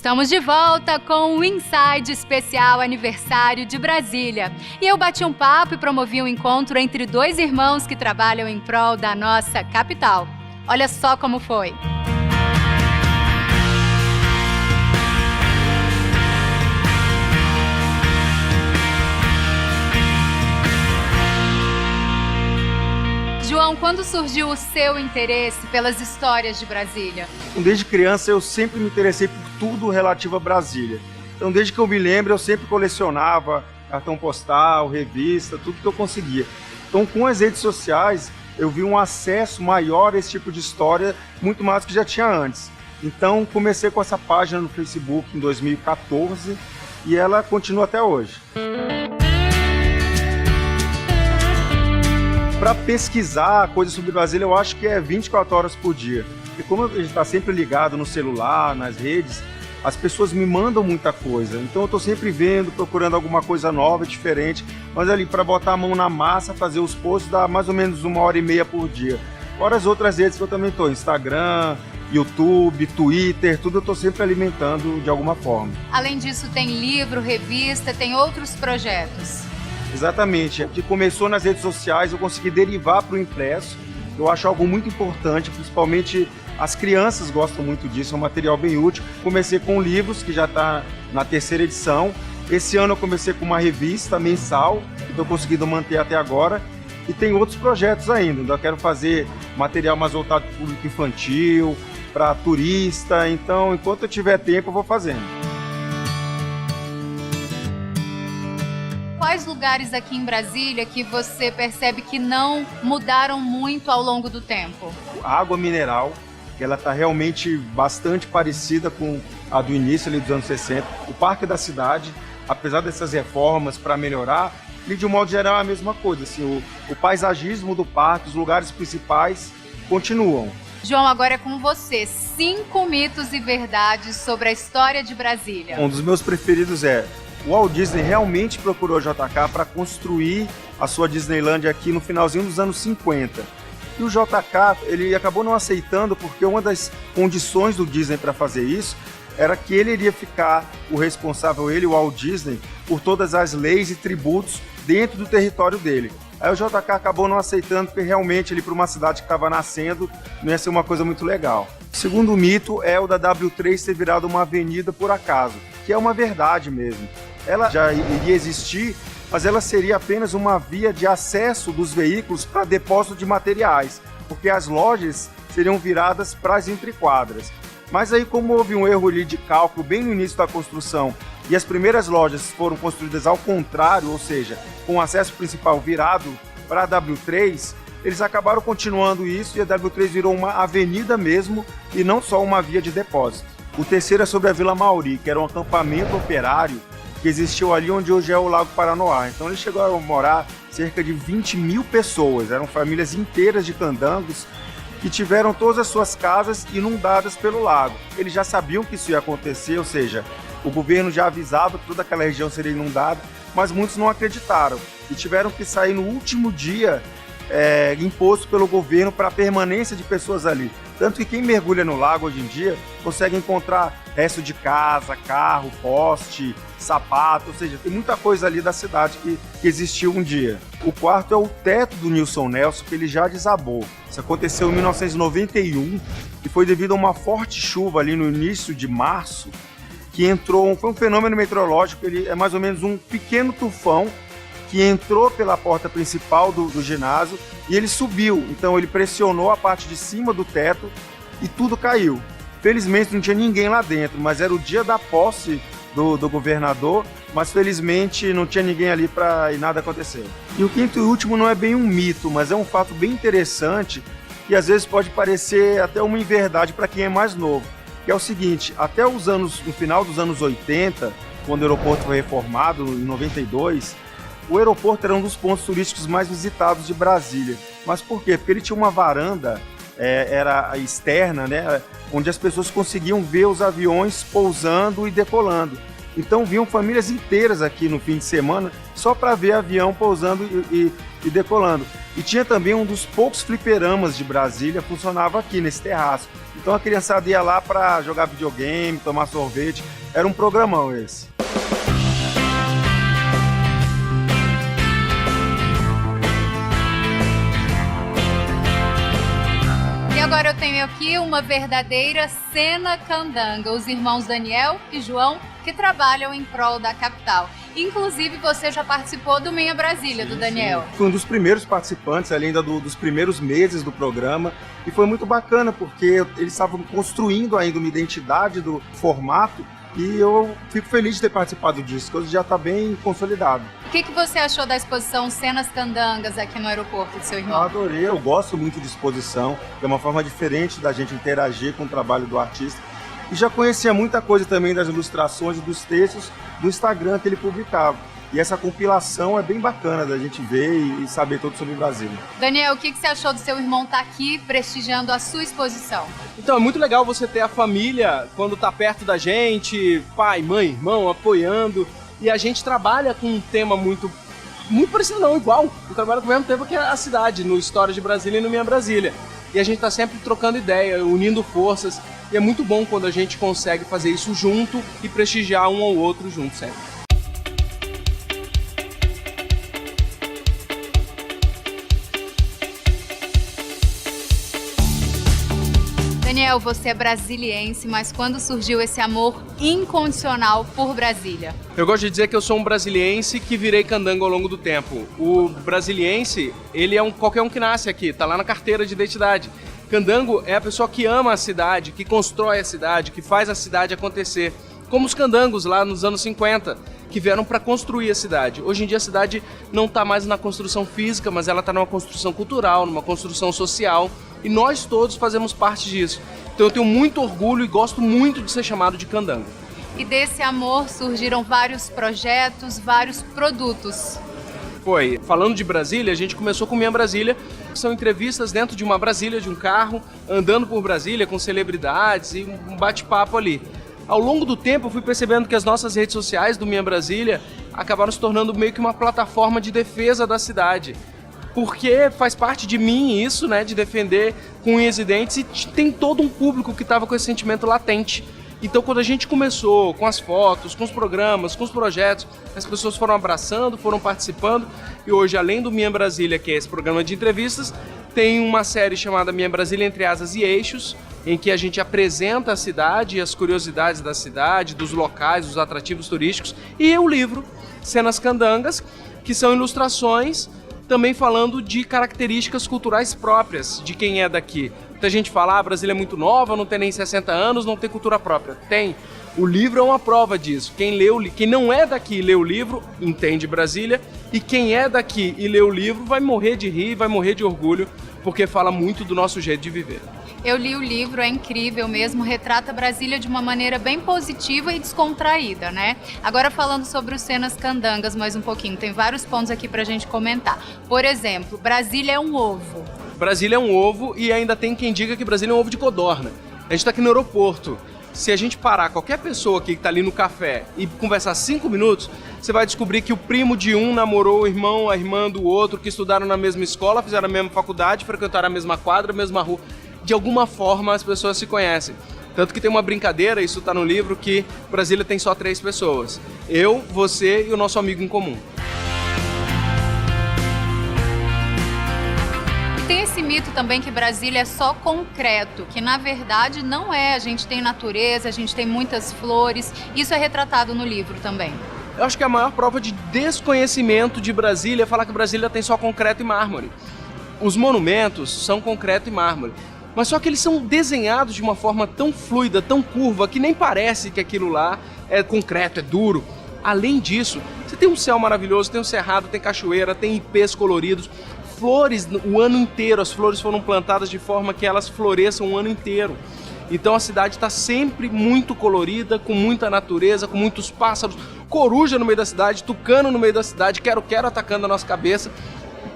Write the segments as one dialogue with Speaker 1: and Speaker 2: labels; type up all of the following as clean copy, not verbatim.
Speaker 1: Estamos de volta com um Inside especial aniversário de Brasília. E eu bati um papo e promovi um encontro entre dois irmãos que trabalham em prol da nossa capital. Olha só como foi. João, quando surgiu o seu interesse pelas histórias de Brasília?
Speaker 2: Desde criança eu sempre me interessei por tudo relativo a Brasília. Então desde que eu me lembro eu sempre colecionava cartão postal, revista, tudo que eu conseguia. Então com as redes sociais eu vi um acesso maior a esse tipo de história, muito mais do que já tinha antes. Então comecei com essa página no Facebook em 2014 e ela continua até hoje. Para pesquisar coisas sobre Brasília, eu acho que é 24 horas por dia. E como a gente está sempre ligado no celular, nas redes, as pessoas me mandam muita coisa. Então eu estou sempre vendo, procurando alguma coisa nova, diferente. Mas ali, para botar a mão na massa, fazer os posts, dá mais ou menos 1h30 por dia. Fora as outras redes que eu também estou, Instagram, YouTube, Twitter, tudo eu estou sempre alimentando de alguma forma.
Speaker 1: Além disso, tem livro, revista, tem outros projetos.
Speaker 2: Exatamente, que começou nas redes sociais, eu consegui derivar para o impresso. Eu acho algo muito importante, principalmente as crianças gostam muito disso, é um material bem útil. Comecei com livros, que já está na 3ª edição. Esse ano eu comecei com uma revista mensal, que estou conseguindo manter até agora. E tem outros projetos ainda, eu quero fazer material mais voltado para o público infantil, para turista. Então, enquanto eu tiver tempo, eu vou fazendo.
Speaker 1: Quais lugares aqui em Brasília que você percebe que não mudaram muito ao longo do tempo?
Speaker 2: A água mineral, que ela está realmente bastante parecida com a do início ali dos anos 60. O Parque da Cidade, apesar dessas reformas para melhorar, ele de um modo geral é a mesma coisa. Assim, o paisagismo do parque, os lugares principais continuam.
Speaker 1: João, agora é com você. 5 mitos e verdades sobre a história de Brasília.
Speaker 2: Um dos meus preferidos é: o Walt Disney realmente procurou JK para construir a sua Disneyland aqui no finalzinho dos anos 50. E o JK, ele acabou não aceitando porque uma das condições do Disney para fazer isso era que ele iria ficar o responsável, ele, o Walt Disney, por todas as leis e tributos dentro do território dele. Aí o JK acabou não aceitando porque realmente ele, para uma cidade que estava nascendo, não ia ser uma coisa muito legal. O segundo mito é o da W3 ter virado uma avenida por acaso, que é uma verdade mesmo. Ela já iria existir, mas ela seria apenas uma via de acesso dos veículos para depósito de materiais, porque as lojas seriam viradas para as entrequadras. Mas aí, como houve um erro ali de cálculo bem no início da construção e as primeiras lojas foram construídas ao contrário, ou seja, com o acesso principal virado para a W3, eles acabaram continuando isso e a W3 virou uma avenida mesmo e não só uma via de depósito. O terceiro é sobre a Vila Mauri, que era um acampamento operário que existiu ali onde hoje é o Lago Paranoá. Então ele chegou a morar cerca de 20 mil pessoas, eram famílias inteiras de candangos que tiveram todas as suas casas inundadas pelo lago. Eles já sabiam que isso ia acontecer, ou seja, o governo já avisava que toda aquela região seria inundada, mas muitos não acreditaram e tiveram que sair no último dia imposto pelo governo para a permanência de pessoas ali. Tanto que quem mergulha no lago hoje em dia consegue encontrar resto de casa, carro, poste, sapato, ou seja, tem muita coisa ali da cidade que existiu um dia. O quarto é o teto do Nilson Nelson, que ele já desabou. Isso aconteceu em 1991 e foi devido a uma forte chuva ali no início de março, que foi um fenômeno meteorológico, ele é mais ou menos um pequeno tufão que entrou pela porta principal do ginásio e ele subiu. Então ele pressionou a parte de cima do teto e tudo caiu. Felizmente não tinha ninguém lá dentro, mas era o dia da posse do governador, mas felizmente não tinha ninguém ali e nada aconteceu. E o quinto e último não é bem um mito, mas é um fato bem interessante que às vezes pode parecer até uma inverdade para quem é mais novo, que é o seguinte: até no final dos anos 80, quando o aeroporto foi reformado, em 92, o aeroporto era um dos pontos turísticos mais visitados de Brasília. Mas por quê? Porque ele tinha uma varanda, era externa, né, onde as pessoas conseguiam ver os aviões pousando e decolando. Então vinham famílias inteiras aqui no fim de semana só para ver avião pousando e decolando. E tinha também um dos poucos fliperamas de Brasília, funcionava aqui nesse terraço. Então a criançada ia lá para jogar videogame, tomar sorvete. Era um programão esse.
Speaker 1: E agora eu tenho aqui uma verdadeira cena candanga. Os irmãos Daniel e João que trabalham em prol da capital. Inclusive, você já participou do Minha Brasília, do Daniel.
Speaker 2: Sim. Fui um dos primeiros participantes, ali ainda dos primeiros meses do programa. E foi muito bacana, porque eles estavam construindo ainda uma identidade do formato. E eu fico feliz de ter participado disso, que hoje já está bem consolidado.
Speaker 1: O que você achou da exposição Cenas Candangas aqui no aeroporto do seu irmão?
Speaker 2: Eu adorei, eu gosto muito de exposição. É uma forma diferente da gente interagir com o trabalho do artista. E já conhecia muita coisa também das ilustrações e dos textos do Instagram que ele publicava. E essa compilação é bem bacana da gente ver e saber tudo sobre Brasília.
Speaker 1: Daniel, o que você achou do seu irmão estar aqui prestigiando a sua exposição?
Speaker 3: Então, é muito legal você ter a família quando tá perto da gente, pai, mãe, irmão, apoiando. E a gente trabalha com um tema muito parecido, não, igual. Eu trabalho com o mesmo tema que a cidade, no História de Brasília e no Minha Brasília. E a gente tá sempre trocando ideia, unindo forças. E é muito bom quando a gente consegue fazer isso junto e prestigiar um ao outro junto sempre.
Speaker 1: Daniel, você é brasiliense, mas quando surgiu esse amor incondicional por Brasília?
Speaker 3: Eu gosto de dizer que eu sou um brasiliense que virei candango ao longo do tempo. O brasiliense, ele é qualquer um que nasce aqui, tá lá na carteira de identidade. Candango é a pessoa que ama a cidade, que constrói a cidade, que faz a cidade acontecer. Como os candangos lá nos anos 50, que vieram para construir a cidade. Hoje em dia a cidade não está mais na construção física, mas ela está numa construção cultural, numa construção social. E nós todos fazemos parte disso. Então eu tenho muito orgulho e gosto muito de ser chamado de candango.
Speaker 1: E desse amor surgiram vários projetos, vários produtos.
Speaker 3: Foi. Falando de Brasília, a gente começou com Minha Brasília, que são entrevistas dentro de uma Brasília, de um carro, andando por Brasília com celebridades e um bate-papo ali. Ao longo do tempo eu fui percebendo que as nossas redes sociais do Minha Brasília acabaram se tornando meio que uma plataforma de defesa da cidade. Porque faz parte de mim isso, né, de defender com unhas e dentes, e tem todo um público que estava com esse sentimento latente. Então, quando a gente começou com as fotos, com os programas, com os projetos, as pessoas foram abraçando, foram participando, e hoje, além do Minha Brasília, que é esse programa de entrevistas, tem uma série chamada Minha Brasília Entre Asas e Eixos, em que a gente apresenta a cidade, as curiosidades da cidade, dos locais, dos atrativos turísticos, e o livro Cenas Candangas, que são ilustrações também falando de características culturais próprias de quem é daqui. Muita gente fala, Brasília é muito nova, não tem nem 60 anos, não tem cultura própria. Tem. O livro é uma prova disso. Quem não é daqui e lê o livro, entende Brasília, e quem é daqui e lê o livro vai morrer de rir, vai morrer de orgulho, porque fala muito do nosso jeito de viver.
Speaker 1: Eu li o livro, é incrível mesmo, retrata Brasília de uma maneira bem positiva e descontraída, né? Agora falando sobre os Cenas Candangas mais um pouquinho, tem vários pontos aqui pra gente comentar. Por exemplo, Brasília é um ovo.
Speaker 3: Brasília é um ovo e ainda tem quem diga que Brasília é um ovo de codorna. A gente tá aqui no aeroporto. Se a gente parar qualquer pessoa aqui que tá ali no café e conversar 5 minutos, você vai descobrir que o primo de um namorou o irmão, a irmã do outro, que estudaram na mesma escola, fizeram a mesma faculdade, frequentaram a mesma quadra, a mesma rua. De alguma forma as pessoas se conhecem. Tanto que tem uma brincadeira, isso está no livro, que Brasília tem só 3 pessoas. Eu, você e o nosso amigo em comum.
Speaker 1: Tem esse mito também que Brasília é só concreto, que na verdade não é. A gente tem natureza, a gente tem muitas flores. Isso é retratado no livro também.
Speaker 3: Eu acho que a maior prova de desconhecimento de Brasília é falar que Brasília tem só concreto e mármore. Os monumentos são concreto e mármore. Mas só que eles são desenhados de uma forma tão fluida, tão curva, que nem parece que aquilo lá é concreto, é duro. Além disso, você tem um céu maravilhoso, tem um cerrado, tem cachoeira, tem ipês coloridos, flores o ano inteiro. As flores foram plantadas de forma que elas floresçam o ano inteiro. Então a cidade está sempre muito colorida, com muita natureza, com muitos pássaros, coruja no meio da cidade, tucano no meio da cidade, quero-quero atacando a nossa cabeça.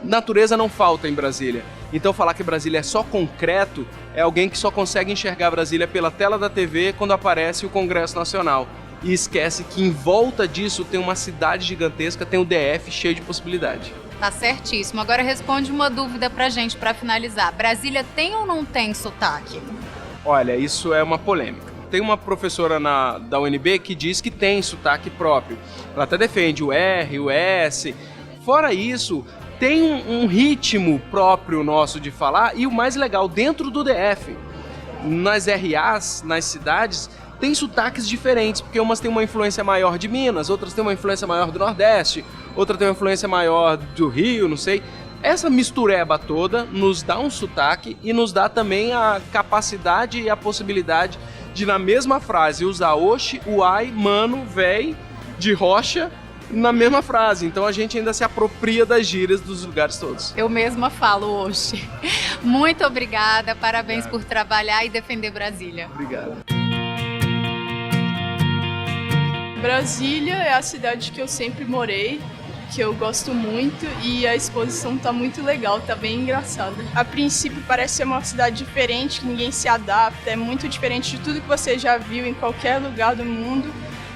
Speaker 3: Natureza não falta em Brasília. Então falar que Brasília é só concreto é alguém que só consegue enxergar Brasília pela tela da TV quando aparece o Congresso Nacional. E esquece que em volta disso tem uma cidade gigantesca, tem o DF cheio de possibilidade.
Speaker 1: Tá certíssimo. Agora responde uma dúvida pra gente, pra finalizar. Brasília tem ou não tem sotaque?
Speaker 3: Olha, isso é uma polêmica. Tem uma professora da UNB que diz que tem sotaque próprio. Ela até defende o R, o S. Fora isso, tem um ritmo próprio nosso de falar, e o mais legal, dentro do DF, nas RAs, nas cidades, tem sotaques diferentes, porque umas têm uma influência maior de Minas, outras têm uma influência maior do Nordeste, outra tem uma influência maior do Rio, não sei. Essa mistureba toda nos dá um sotaque e nos dá também a capacidade e a possibilidade de, na mesma frase, usar oxe, uai, mano, véi, de rocha, na mesma frase. Então a gente ainda se apropria das gírias dos lugares todos.
Speaker 1: Eu mesma falo oxe. Muito obrigada, parabéns por trabalhar e defender Brasília.
Speaker 3: Obrigado.
Speaker 4: Brasília é a cidade que eu sempre morei, que eu gosto muito, e a exposição tá muito legal, tá bem engraçada. A princípio parece ser uma cidade diferente, que ninguém se adapta, é muito diferente de tudo que você já viu em qualquer lugar do mundo,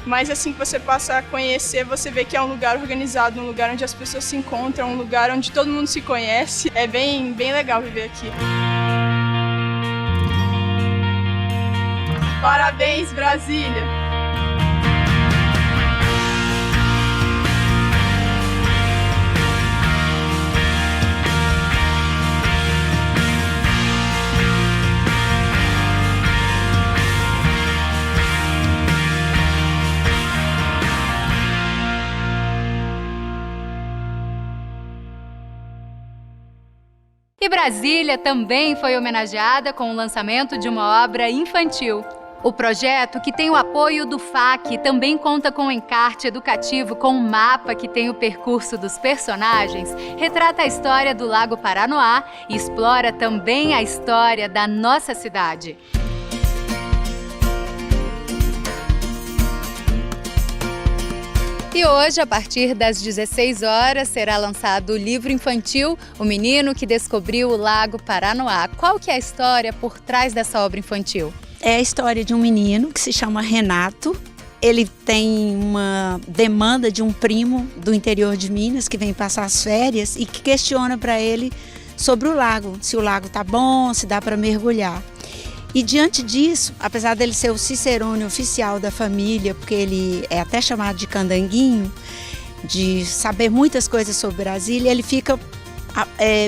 Speaker 4: mas assim que você passa a conhecer, você vê que é um lugar organizado, um lugar onde as pessoas se encontram, um lugar onde todo mundo se conhece. É bem legal viver aqui. Parabéns, Brasília!
Speaker 1: E Brasília também foi homenageada com o lançamento de uma obra infantil. O projeto, que tem o apoio do FAC, também conta com um encarte educativo com um mapa que tem o percurso dos personagens, retrata a história do Lago Paranoá e explora também a história da nossa cidade. E hoje, a partir das 16 horas, será lançado o livro infantil O Menino que Descobriu o Lago Paranoá. Qual que é a história por trás dessa obra infantil?
Speaker 5: É a história de um menino que se chama Renato. Ele tem uma demanda de um primo do interior de Minas que vem passar as férias e que questiona para ele sobre o lago, se o lago tá bom, se dá para mergulhar. E diante disso, apesar dele ser o cicerone oficial da família, porque ele é até chamado de candanguinho, de saber muitas coisas sobre Brasília, ele fica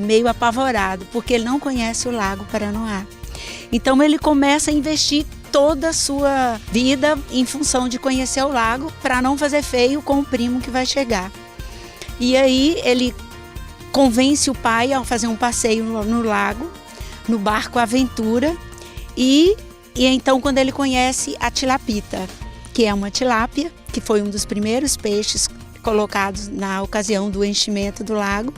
Speaker 5: meio apavorado, porque ele não conhece o Lago Paranoá. Então ele começa a investir toda a sua vida em função de conhecer o lago, para não fazer feio com o primo que vai chegar. E aí ele convence o pai a fazer um passeio no lago, no barco Aventura. E então quando ele conhece a tilapita, que é uma tilápia, que foi um dos primeiros peixes colocados na ocasião do enchimento do lago,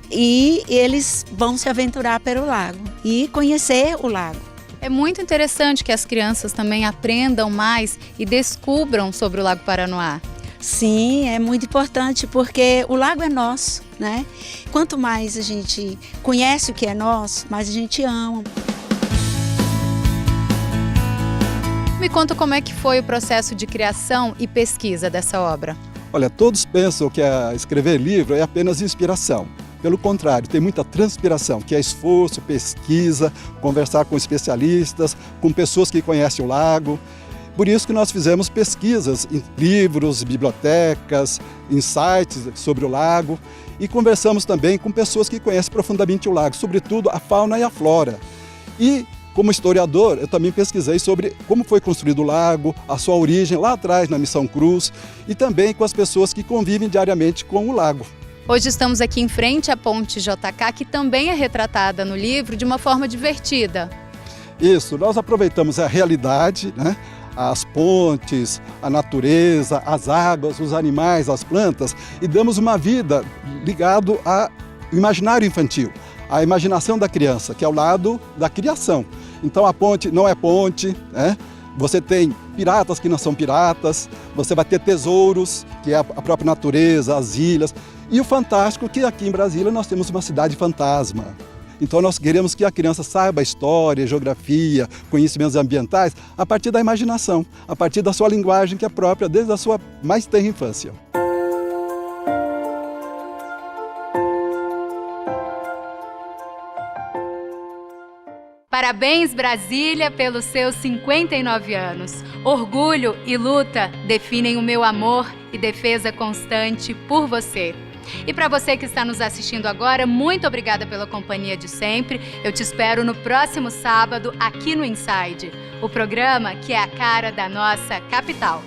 Speaker 5: e eles vão se aventurar pelo lago e conhecer o lago.
Speaker 1: É muito interessante que as crianças também aprendam mais e descubram sobre o Lago Paranoá.
Speaker 5: Sim, é muito importante porque o lago é nosso, né? Quanto mais a gente conhece o que é nosso, mais a gente ama.
Speaker 1: Me conta como é que foi o processo de criação e pesquisa dessa obra.
Speaker 6: Olha, todos pensam que escrever livro é apenas inspiração. Pelo contrário, tem muita transpiração, que é esforço, pesquisa, conversar com especialistas, com pessoas que conhecem o lago. Por isso que nós fizemos pesquisas em livros, bibliotecas, em sites sobre o lago, e conversamos também com pessoas que conhecem profundamente o lago, sobretudo a fauna e a flora. E como historiador, eu também pesquisei sobre como foi construído o lago, a sua origem lá atrás na Missão Cruz, e também com as pessoas que convivem diariamente com o lago.
Speaker 1: Hoje estamos aqui em frente à Ponte JK, que também é retratada no livro de uma forma divertida.
Speaker 6: Isso, nós aproveitamos a realidade, né? As pontes, a natureza, as águas, os animais, as plantas, e damos uma vida ligado ao imaginário infantil, à imaginação da criança, que é o lado da criação. Então a ponte não é ponte, né? Você tem piratas que não são piratas, você vai ter tesouros, que é a própria natureza, as ilhas, e o fantástico que aqui em Brasília nós temos uma cidade fantasma. Então nós queremos que a criança saiba história, geografia, conhecimentos ambientais a partir da imaginação, a partir da sua linguagem que é própria desde a sua mais tenra infância.
Speaker 1: Parabéns, Brasília, pelos seus 59 anos. Orgulho e luta definem o meu amor e defesa constante por você. E para você que está nos assistindo agora, muito obrigada pela companhia de sempre. Eu te espero no próximo sábado aqui no Inside, o programa que é a cara da nossa capital.